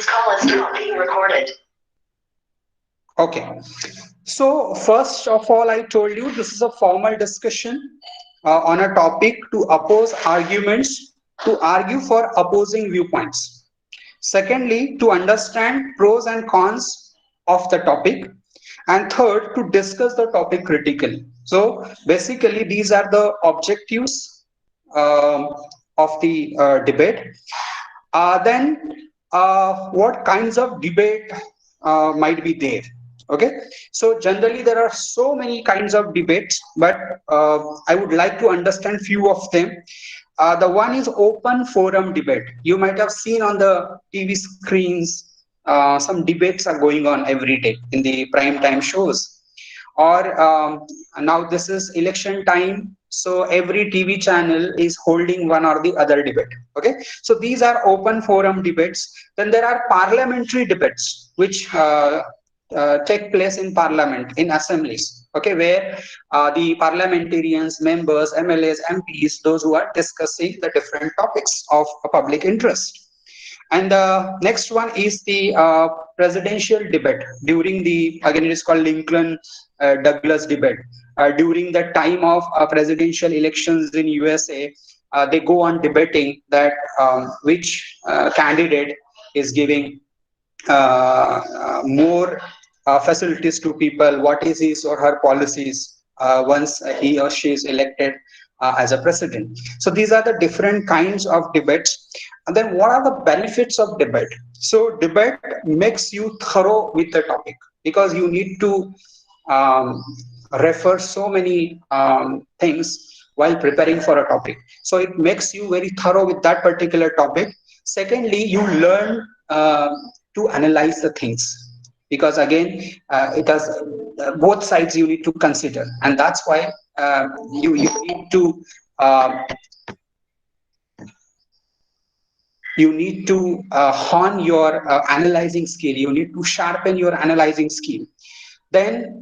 This call is now being recorded. Okay. So first of all, I told you this is a formal discussion on a topic to oppose arguments, to argue for opposing viewpoints. Secondly, to understand pros and cons of the topic. And third, to discuss the topic critically. So basically, these are the objectives of the debate. Then, what kinds of debate might be there? Okay, so generally there are so many kinds of debates, but I would like to understand few of them. The one is open forum debate. You might have seen on the TV screens, some debates are going on every day in the prime time shows. Or now this is election time, so every TV channel is holding one or the other debate. Okay, so these are open forum debates. Then there are parliamentary debates, which take place in parliament, in assemblies, okay, where the parliamentarians, members, MLAs, MPs, those who are discussing the different topics of public interest. And the next one is the presidential debate during the, again it is called Lincoln Douglas debate. During the time of presidential elections in USA, they go on debating that which candidate is giving more facilities to people, what is his or her policies once he or she is elected as a president. So these are the different kinds of debates. And then what are the benefits of debate? So debate makes you thorough with the topic, because you need to refer so many things while preparing for a topic. So it makes you very thorough with that particular topic. Secondly, you learn to analyze the things, because again it has both sides you need to consider, and that's why you need to hone your analyzing skill. You need to sharpen your analyzing skill. Then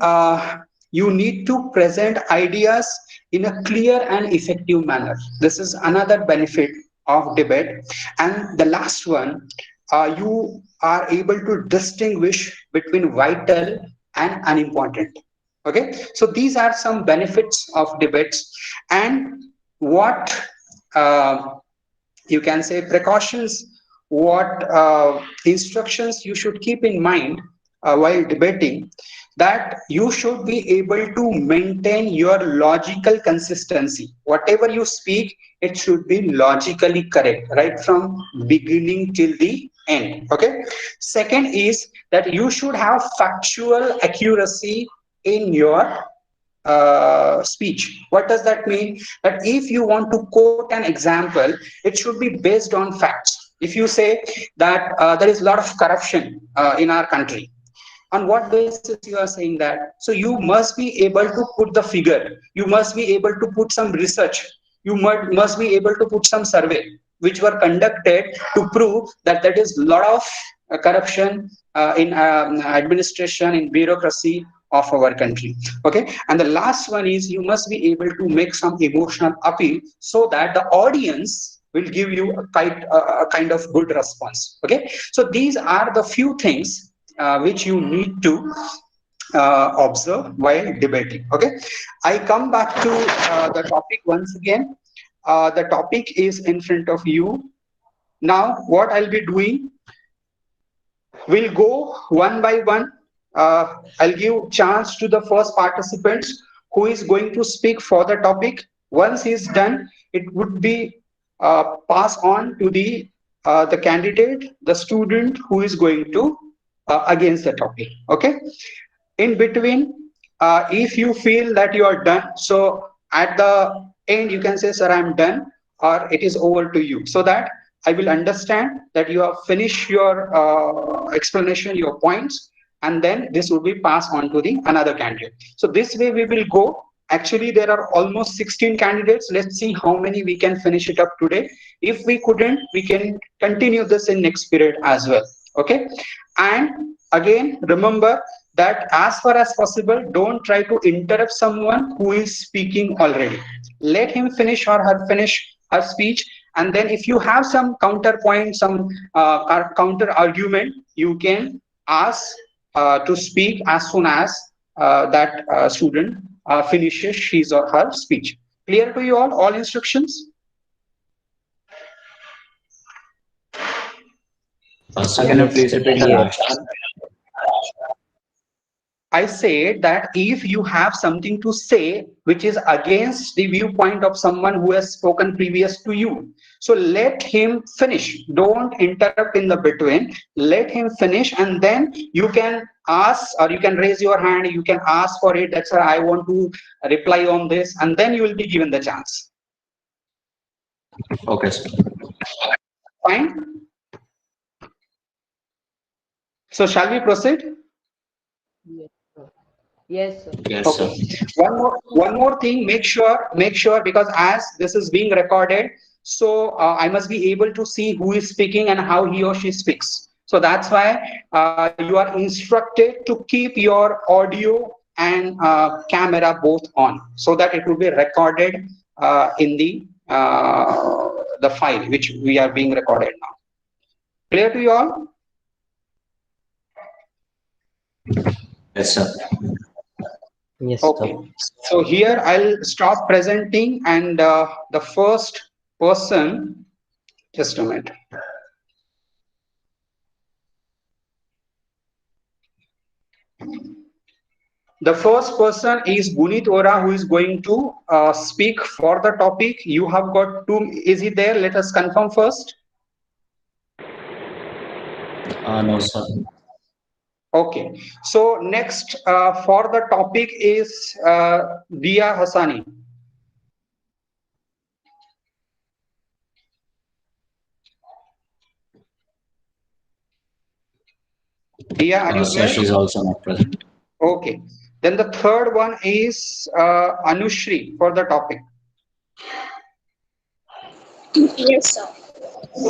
you need to present ideas in a clear and effective manner. This is another benefit of debate. And the last one, you are able to distinguish between vital and unimportant. Okay, so these are some benefits of debates. And what you can say precautions, what instructions you should keep in mind while debating, that you should be able to maintain your logical consistency. Whatever you speak, it should be logically correct right from beginning till the end. Okay, second is that you should have factual accuracy in your speech. What does that mean? That if you want to quote an example, it should be based on facts. If you say that there is a lot of corruption in our country, on what basis you are saying that? So you must be able to put the figure, you must be able to put some research, you must be able to put some survey which were conducted to prove that there is a lot of corruption in administration, in bureaucracy of our country. Okay, and the last one is you must be able to make some emotional appeal so that the audience will give you a kind of good response. Okay, so these are the few things which you need to observe while debating. Okay, I come back to the topic once again. The topic is in front of you. Now what I'll be doing, we'll go one by one. I'll give chance to the first participants who is going to speak for the topic. Once he's done, it would be passed on to the candidate, the student who is going to against the topic. Okay, in between, if you feel that you are done, so at the end you can say, sir, I'm done, or it is over to you, so that I will understand that you have finished your explanation, your points, and then this will be passed on to the another candidate. So this way we will go. Actually there are almost 16 candidates. Let's see how many we can finish it up today. If we couldn't, we can continue this in next period as well. Okay, and again remember that as far as possible, don't try to interrupt someone who is speaking already. Let him finish or her finish her speech, and then if you have some counterpoint, some counter argument, you can ask to speak as soon as that student finishes his or her speech. Clear to you all instructions? Sir, can you please repeat the last Yes. one? I said that if you have something to say which is against the viewpoint of someone who has spoken previous to you, so let him finish. Don't interrupt in the between. Let him finish, and then you can ask or you can raise your hand. You can ask for it. That's why I want to reply on this, and then you will be given the chance. Okay, sir. Fine. So shall we proceed? Yes, sir. Yes, sir. Yes, Okay. sir. One more thing. Make sure because as this is being recorded, so I must be able to see who is speaking and how he or she speaks. So that's why you are instructed to keep your audio and camera both on, so that it will be recorded in the file which we are being recorded now. Clear to you all? Yes, sir. Yes, sir. Okay, so here I'll stop presenting, and the first person, just a minute. The first person is Gunit Ora, who is going to speak for the topic. You have got two. Is he there? Let us confirm first. No, sir. Okay, so next for the topic is Dia Hassani. Dia, are you Sir, there? she's also not present. Okay, then the third one is Anushri for the topic. Yes, sir.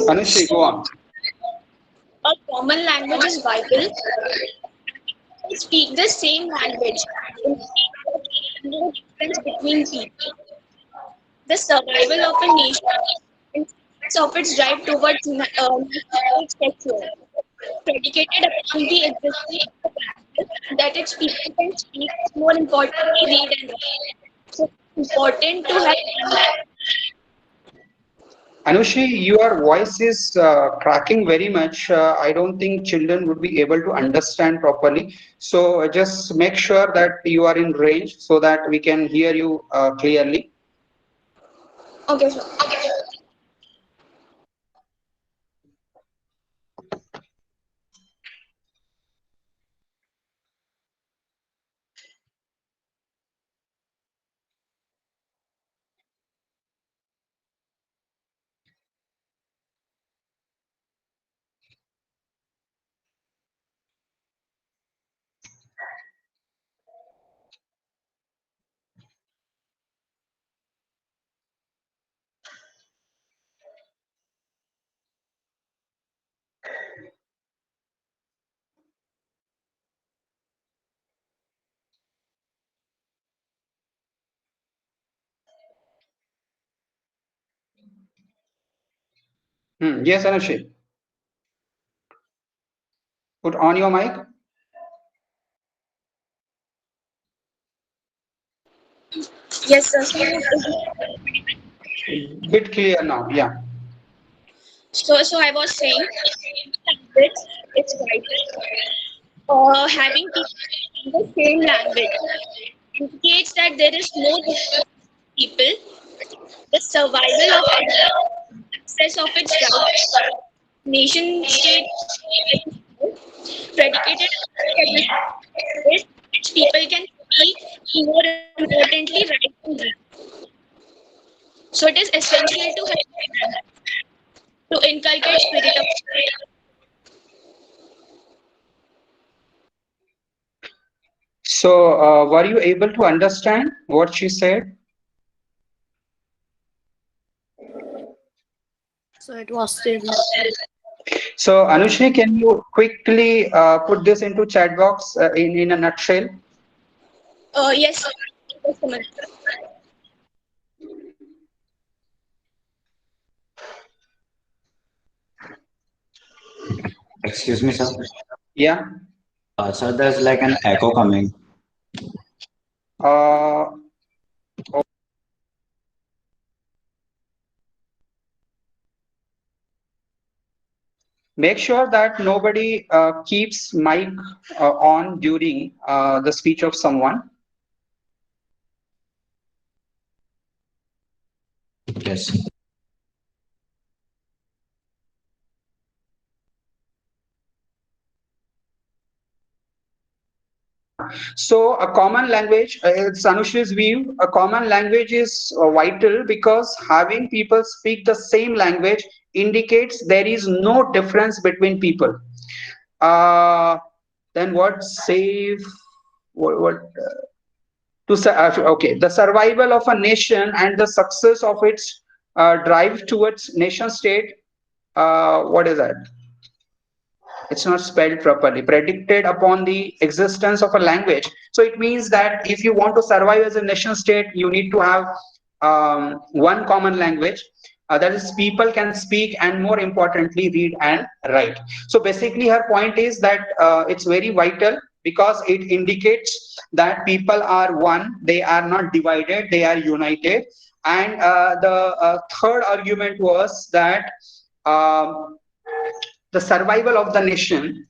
Anushri, go on. A common language is vital. We speak the same language. No difference between people. The survival of a nation and of its drive towards national stature, predicated upon the existence of a language that its people can speak, more importantly, read and write. So it's important to have one language. Anushri, your voice is cracking very much. I don't think children would be able to understand properly. So just make sure that you are in range so that we can hear you clearly. Okay, sir. Yes, Anushri, put on your mic. Yes, sir. So, Bit clear now. Yeah. so I was saying, language is vital. Having people speaking the same language indicates that there is no difference in people. The survival of a success of its right nation state predicated on the existence which people can speak, more importantly, write and read. So it is essential to have language to inculcate spirit of So were you able to understand what she said? So it was still. So Anushri, can you quickly put this into chat box in a nutshell? yes, sir. Just a minute. Excuse me, sir. Yeah. Sir, there's like an echo coming. Uh, Make sure that nobody keeps mic on during the speech of someone. Yes. So a common language, it's Anushri's view, a common language is vital because having people speak the same language indicates there is no difference between people. Uh, then what save, what to okay, the survival of a nation and the success of its drive towards nation state, what is that? It's not spelled properly, predicted upon the existence of a language. So it means that if you want to survive as a nation state, you need to have one common language, that is people can speak and more importantly read and write. So basically her point is that it's very vital because it indicates that people are one, they are not divided, they are united. And the third argument was that um, the survival of the nation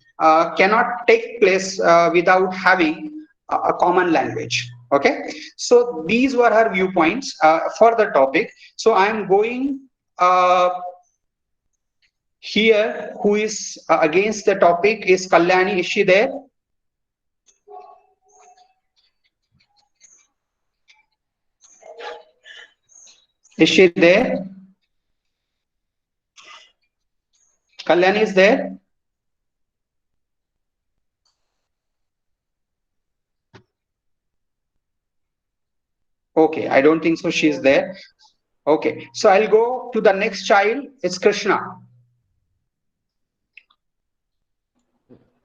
cannot take place without having a common language. Okay, so these were her viewpoints for the topic. So I am going uh, here. Who is against the topic is Kalyani. Is she there? Is she there? Kalyani is there? Okay, I don't think so. She is No. there. Okay, so I'll go to the next child. It's Krishna.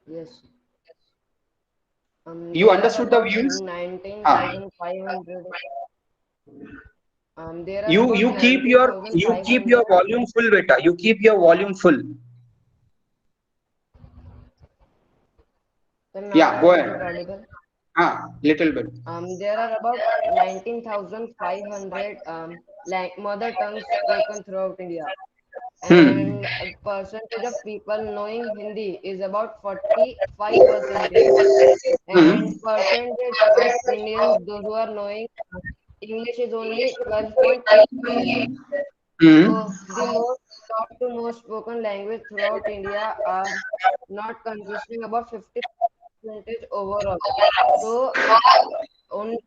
Yes. You There are understood the about views? Ah. 19,500. There are You about you keep your 19,500. volume full, beta. You keep your volume full. So now Yeah, go I'm not ahead. audible. Little bit. There are about 19,500 mother tongues spoken throughout India, Hmm. and a percentage of people knowing Hindi is about 45 percentage, Hmm. and percentage of Indians those who are knowing English is only 12.8%. Hmm. So the most top two most spoken language throughout India are not consisting about 50% overall. So only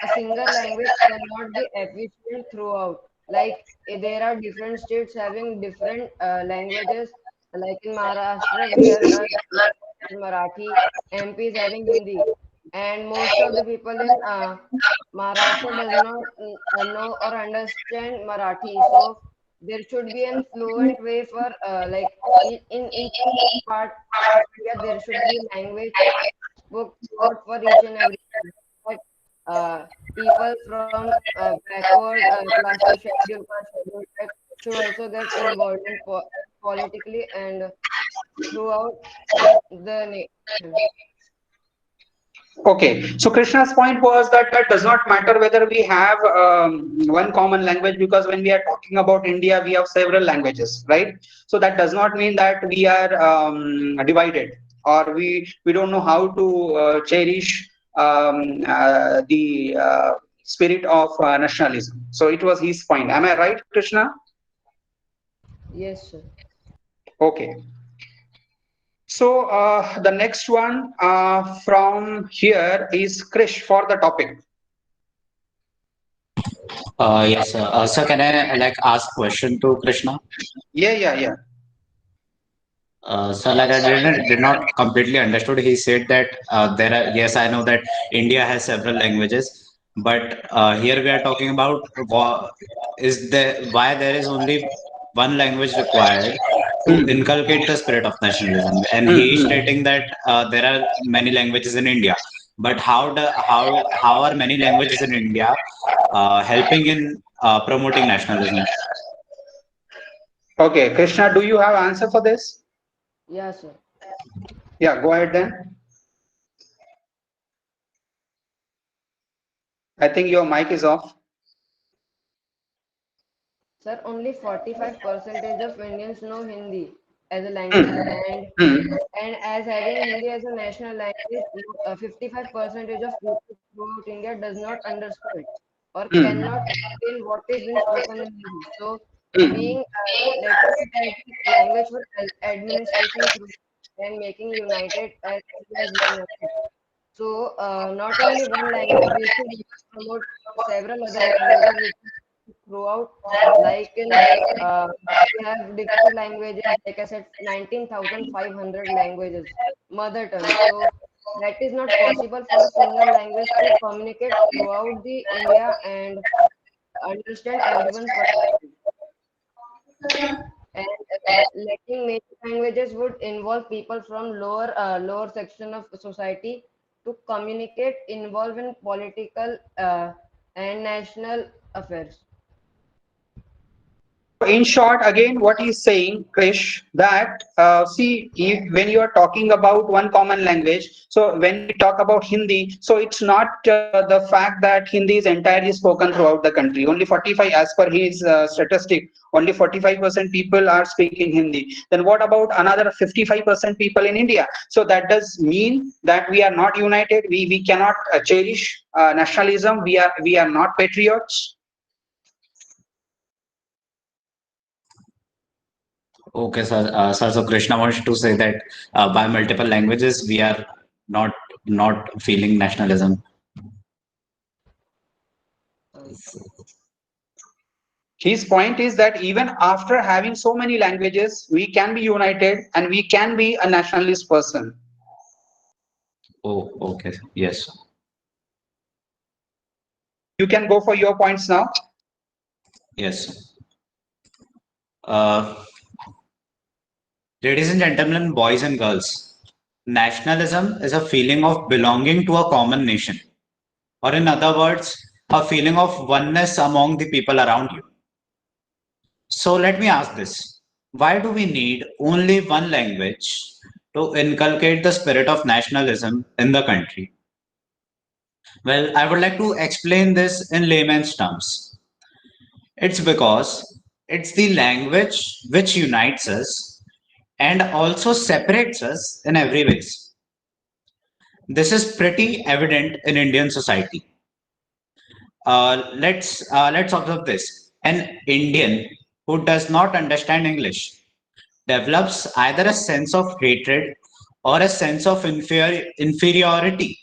a single language cannot be efficient throughout. Like there are different states having different languages. Like in Maharashtra, we are Marathi. MP is having Hindi, and most of the people in Maharashtra does not know or understand Marathi. So there should be a fluent way for like in each part of India there should be language spoke throughout for each and every but people from backward classes, scheduled class, scheduled type should also get involved in politically and throughout the nation. Okay. So Krishna's point was that that does not matter whether we have one common language because when we are talking about India, we have several languages, right? So that does not mean that we are divided or we don't know how to cherish the spirit of nationalism. So it was his point. Am I right, Krishna? Yes, sir. Okay. So the next one from here is Krish for the topic. Yes, sir. Sir, can I like ask question to Krishna? Yeah, yeah, yeah. So like I did not completely understood. He said that there are yes, I know that India has several languages, but here we are talking about is there why there is only one language required to Hmm. inculcate the spirit of nationalism, and Hmm. he is Hmm. stating that there are many languages in India, but how are many languages in India helping in promoting nationalism? Okay, Krishna, do you have answer for this? Yeah, sir. Yeah, go ahead then. I think your mic is off. Sir, only 45% of Indians know Hindi as a language, Hmm. Hmm. and as having Hindi as a national language, 55% of people throughout India does not understand or Hmm. cannot explain what is being spoken in Hindi. So, Hmm. being letting it as the language for administration through and making united as India as one unit. So, not only one language, we should promote several other languages which is throughout, like in we have different languages, like I said, 19,500 languages, mother tongue. So, that is not possible for a single language to communicate throughout the India and understand everyone's perspective. And letting many languages would involve people from lower section of society to communicate, involve in political and national affairs. So, in short, again, what he's saying, Krish, that see, when you are talking about one common language, so when we talk about Hindi, so it's not the fact that Hindi is entirely spoken throughout the country. Only 45, as per his statistic, only 45% people are speaking Hindi. Then what about another 55% people in India? So that does mean that we are not united. We cannot cherish nationalism. We are not patriots. Okay, sir. So Krishna wants to say that by multiple languages we are not not feeling nationalism. Um, His point is that even after having so many languages, we can be united and we can be a nationalist person. Oh, okay. Yes. You can go for your points now. Yes. Uh, Ladies and gentlemen, boys and girls, nationalism is a feeling of belonging to a common nation, or in other words, a feeling of oneness among the people around you. So let me ask this. Why do we need only one language to inculcate the spirit of nationalism in the country? Well, I would like to explain this in layman's terms. It's because it's the language which unites us and also separates us in every ways. This is pretty evident in Indian society. Let's observe this. An Indian who does not understand English develops either a sense of hatred or a sense of inferiority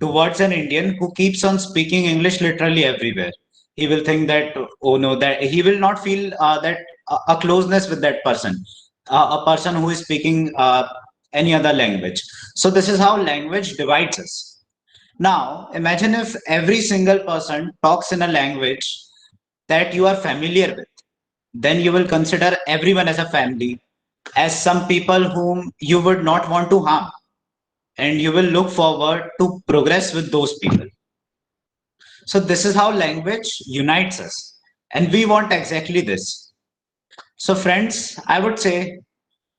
towards an Indian who keeps on speaking English literally everywhere. He will think that, oh no, that he will not feel that a closeness with that person, a person who is speaking any other language. So, this is how language divides us. Now, imagine if every single person talks in a language that you are familiar with, then you will consider everyone as a family, as some people whom you would not want to harm, and you will look forward to progress with those people. So, this is how language unites us, and we want exactly this. So, friends, I would say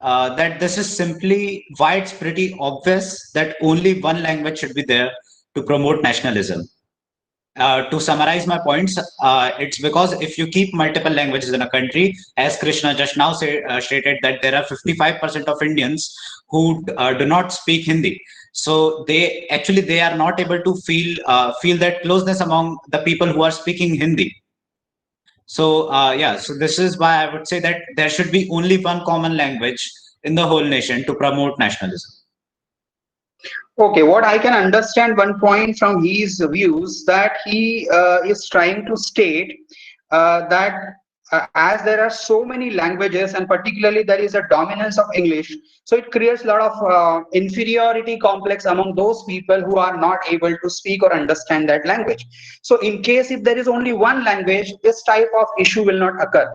that this is simply why it's pretty obvious that only one language should be there to promote nationalism. To summarize my points, it's because if you keep multiple languages in a country, as Krishna just now stated, that there are 55% of Indians who do not speak Hindi. So they are not able to feel that closeness among the people who are speaking Hindi. So yeah, so this is why I would say that there should be only one common language in the whole nation to promote nationalism. Okay, what I can understand one point from his views that he is trying to state that as there are so many languages and particularly there is a dominance of English, so it creates a lot of inferiority complex among those people who are not able to speak or understand that language. So in case if there is only one language, this type of issue will not occur,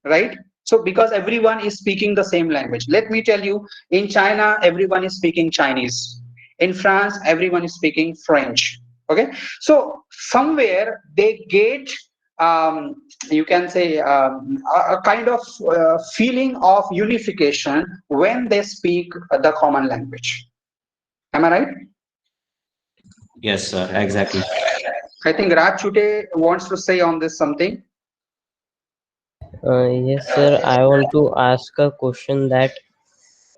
right? So because everyone is speaking the same language. Let me tell you, in China everyone is speaking Chinese, in France everyone is speaking French. Okay, so somewhere they get you can say a kind of feeling of unification when they speak the common language. Am I right? Yes, sir. Exactly. I think Raj Chute wants to say on this something. Yes, sir. I want to ask a question that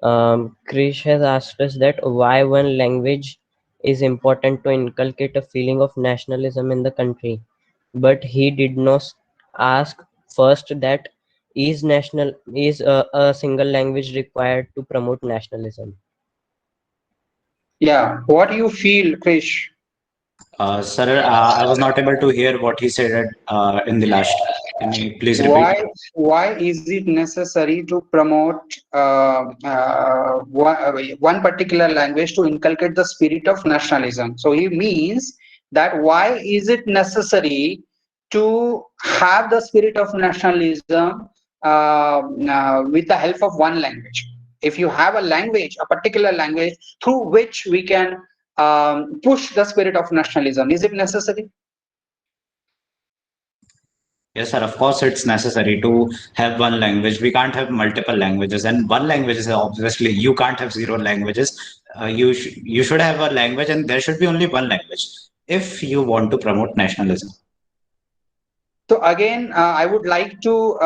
Krish has asked us that why one language is important to inculcate a feeling of nationalism in the country, but he did not ask first that is a single language required to promote nationalism. Yeah, what do you feel, Krish? Sir, I was not able to hear what he said in the last. Can you please repeat? Why is it necessary to promote one particular language to inculcate the spirit of nationalism? So he means that why is it necessary to have the spirit of nationalism with the help of one language? If you have a language, a particular language through which we can push the spirit of nationalism, is it necessary? Yes, sir. Of course, it's necessary to have one language. We can't have multiple languages, and one language is obviously you can't have zero languages. You should have a language, and there should be only one language if you want to promote nationalism. So again, I would like to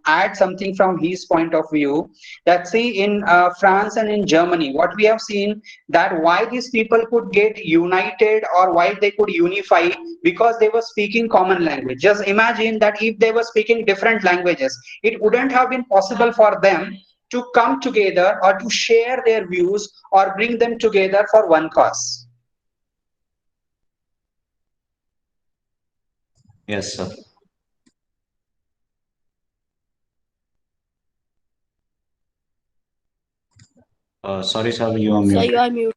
add something from his point of view. That see in France and in Germany, what we have seen that why these people could get united or why they could unify because they were speaking common language. Just imagine that if they were speaking different languages, it wouldn't have been possible for them to come together or to share their views or bring them together for one cause. Yes, sir. Sorry, sir, you are So you muted. are mute.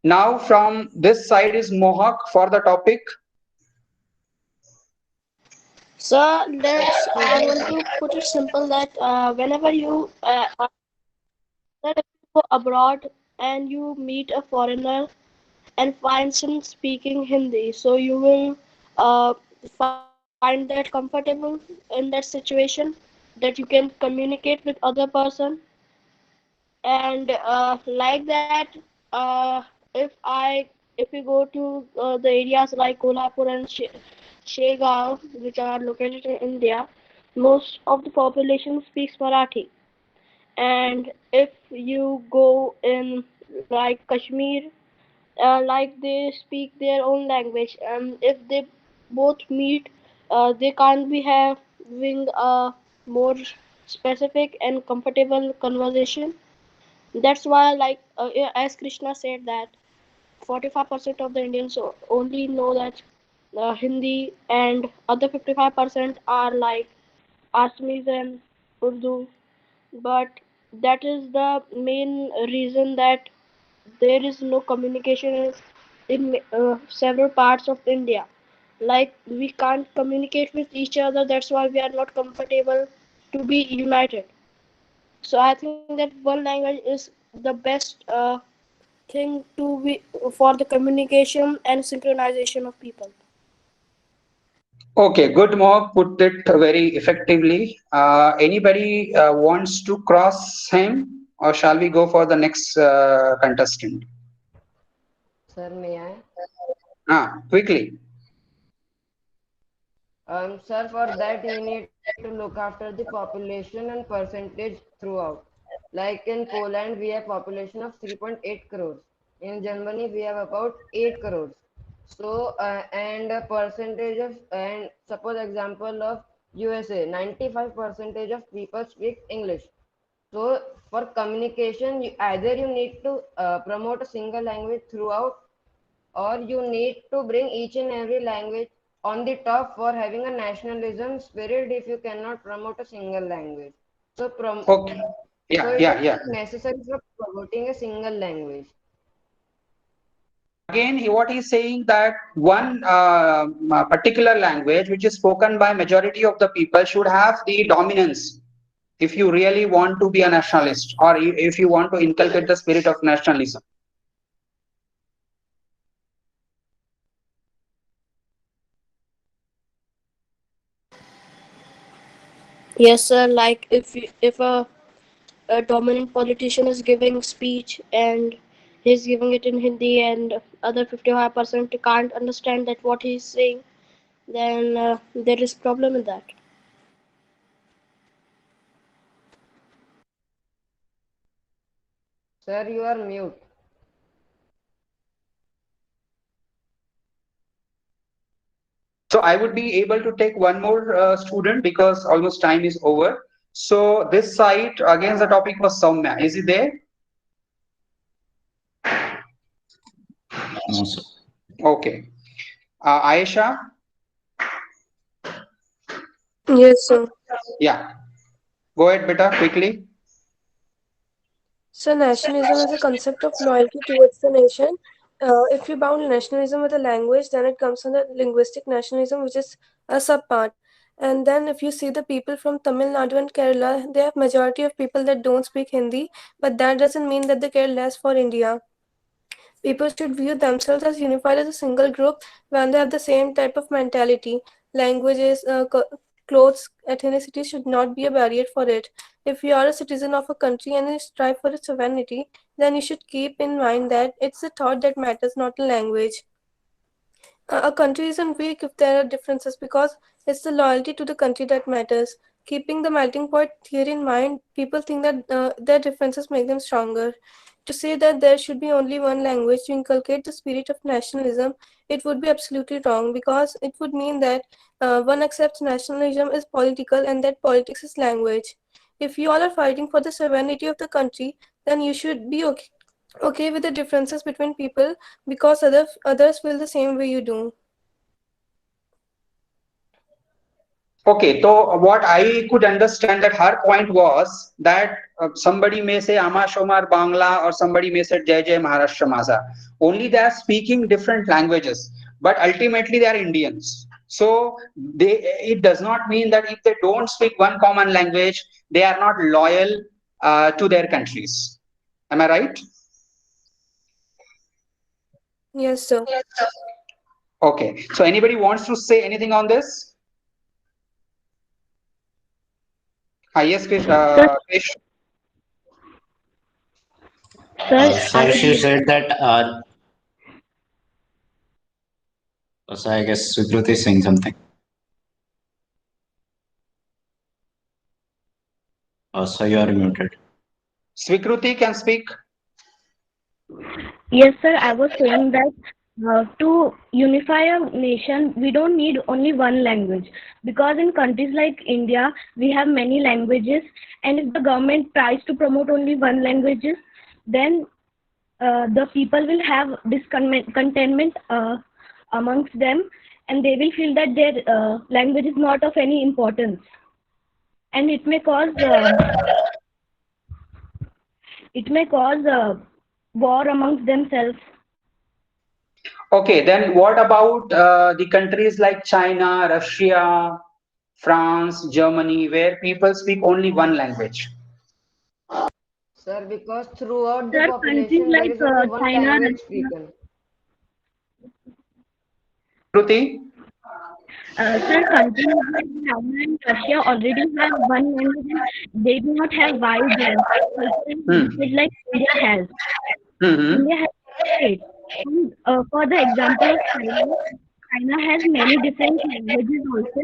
Now from this side is Mohak for the topic. So let's. I want to put it simple that whenever you that if you go abroad and you meet a foreigner and find some speaking Hindi, so you will uh, find that comfortable in that situation that you can communicate with other person and like that if I if we go to the areas like Kolhapur and Shegaon which are located in India, most of the population speaks Marathi. And if you go in like Kashmir, like they speak their own language, and if they both meet, they can't be having a more specific and comfortable conversation. That's why, like yeah, as Krishna said, that 45% of the Indians only know that Hindi, and other 55% are like Assamese and Urdu. But that is the main reason that there is no communication in several parts of India. Like we can't communicate with each other. That's why we are not comfortable to be united. So I think that one language is the best thing to be for the communication and synchronization of people. Okay, good Mohak put it very effectively. Anybody wants to cross him, or shall we go for the next contestant? Sir, may I? Quickly. Sir, for that you need to look after the population and percentage throughout. Like in Poland, we have population of 3.8 crores. In Germany, we have about 8 crores. So, and a percentage of, and suppose example of USA, 95 percentage of people speak English. So, for communication, either you need to promote a single language throughout, or you need to bring each and every language on the top for having a nationalism spirit if you cannot promote a single language. So, Okay. so Yeah, it yeah, is yeah. necessary for promoting a single language. Again, what he's saying that one particular language which is spoken by majority of the people should have the dominance if you really want to be a nationalist or if you want to inculcate the spirit of nationalism. Yes, sir. Like if a dominant politician is giving speech and he's giving it in Hindi and other 55% can't understand that what he's saying, then there is problem in that. Sir, you are mute. So I would be able to take one more student because almost time is over. So this side again the topic was Soumya. Is he there? No, sir. Okay. Aisha, Yes, sir. yeah. Go ahead, beta, quickly. So, nationalism is a concept of loyalty towards the nation. If you bound nationalism with a language, then it comes under linguistic nationalism, which is a subpart. And then, if you see the people from Tamil Nadu and Kerala, they have majority of people that don't speak Hindi, but that doesn't mean that they care less for India. People should view themselves as unified as a single group when they have the same type of mentality. Languages, clothes, ethnicity should not be a barrier for it. If you are a citizen of a country and you strive for its sovereignty, then you should keep in mind that it's the thought that matters, not the language. A country isn't weak if there are differences because it's the loyalty to the country that matters. Keeping the melting pot theory in mind, people think that their differences make them stronger. To say that there should be only one language to inculcate the spirit of nationalism, it would be absolutely wrong because it would mean that one accepts nationalism is political and that politics is language. If you all are fighting for the sovereignty of the country, then you should be okay with the differences between people because others feel the same way you do. Okay, so what I could understand that her point was that somebody may say Ama Shomar Bangla or somebody may say Jai Jai Maharashtra Maza. Only they are speaking different languages, but ultimately they are Indians. So it does not mean that if they don't speak one common language, they are not loyal to their countries. Am I right? Yes, sir. Okay. So anybody wants to say anything on this? Yes, Krish. Sir, Krish. sir, I Sir, would she like said that. So I guess Sukruti is saying something. So you are muted. Swikruti can speak. Yes, sir. I was saying that to unify a nation, we don't need only one language because in countries like India, we have many languages, and if the government tries to promote only one languages, then the people will have discontentment amongst them, and they will feel that their language is not of any importance, and it may cause war amongst themselves. Okay, then what about the countries like China, Russia, France, Germany, where people speak only one language? Sir, because throughout the Sir, countries population there like is only one China, language Russia, spoken. Shruti? sir, countries like China and Russia already have one language and they do not have wide cultural Hmm. heritage like India has. Hmm. India has state. And, for the example of China, China has many different languages also,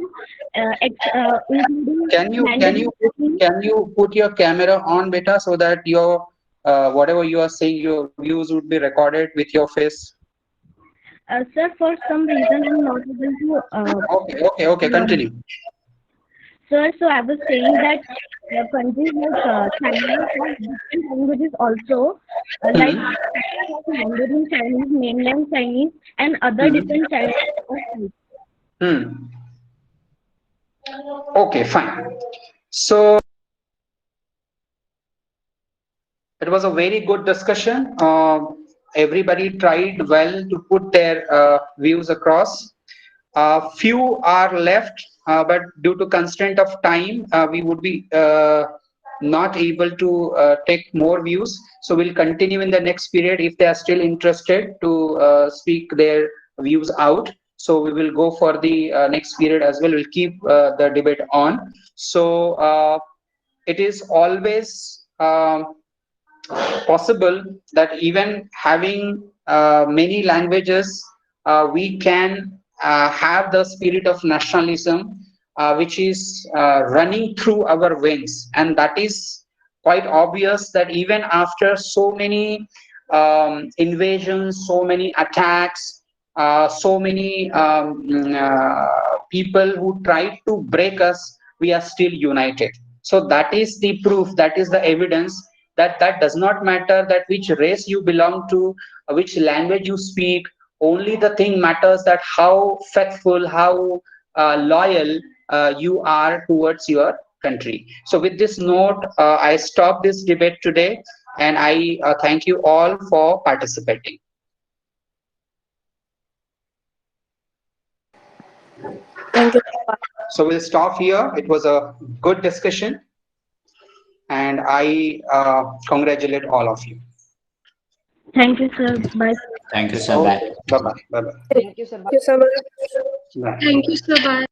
including Can Mandarin. you put your camera on, beta, so that your whatever you are saying, your views would be recorded with your face. Sir, for some reason, I'm not able to. Okay. Uh, Continue. Sir, so I was saying that countries like China have different languages also, like Hmm. China has Mandarin Chinese, mainland Chinese, and other Hmm. different Chinese also. Hmm. Okay, fine. So it was a very good discussion. Everybody tried well to put their views across. Few are left, but due to constraint of time, we would be not able to take more views. So we'll continue in the next period if they are still interested to speak their views out. So we will go for the next period as well. We'll keep the debate on. So it is always possible that even having many languages, we can have the spirit of nationalism, which is running through our veins. And that is quite obvious that even after so many invasions, so many attacks, so many people who tried to break us, we are still united. So that is the proof, that is the evidence that that does not matter that which race you belong to, which language you speak. Only the thing matters that how faithful, how loyal you are towards your country. So with this note, I stop this debate today, and I thank you all for participating. Thank you. So we'll stop here. It was a good discussion, and I congratulate all of you. Thank you, sir. Bye. Thank you, sir. Bye. Okay, bye bye. Bye bye. Thank you, sir. Thank you so much. Bye. Thank you, sir. Bye.